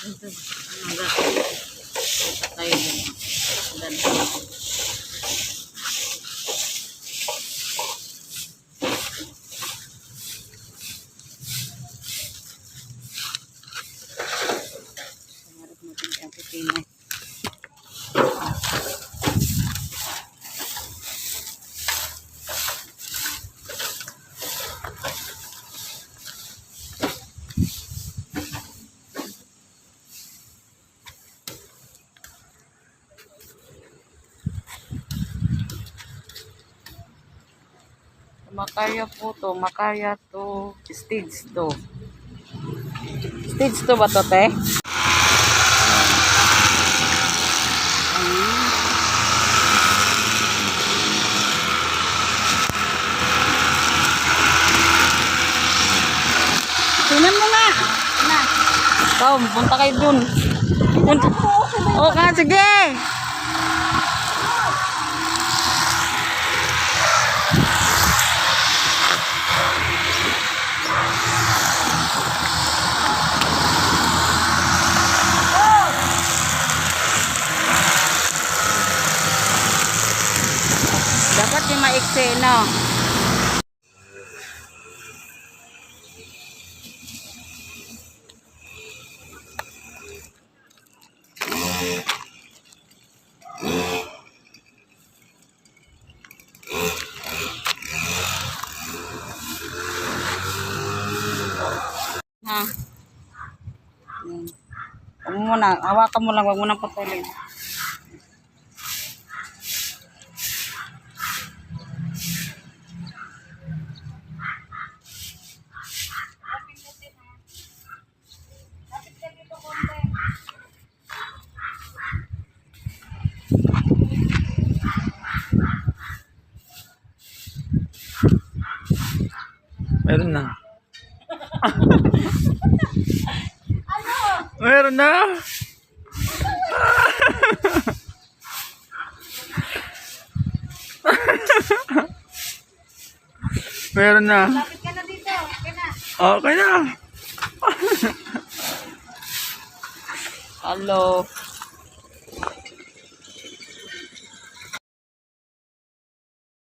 Ito, naga. Tayo din. Dan. Harap natin ang pipino. Makaya po to, makaya to stage 2. Stage 2 ba to, te? Tingnan mo nga. Ikaw, punta kayo dun. Punta. O ka, sige. Dapat yung maiksi, no? Ha? Yan. Huwag mo muna, hawakan mo lang, huwag mo nang putulin. Meron na. Meron na. Meron na. Lapit ka na dito. Okay na. Okay na. Hello.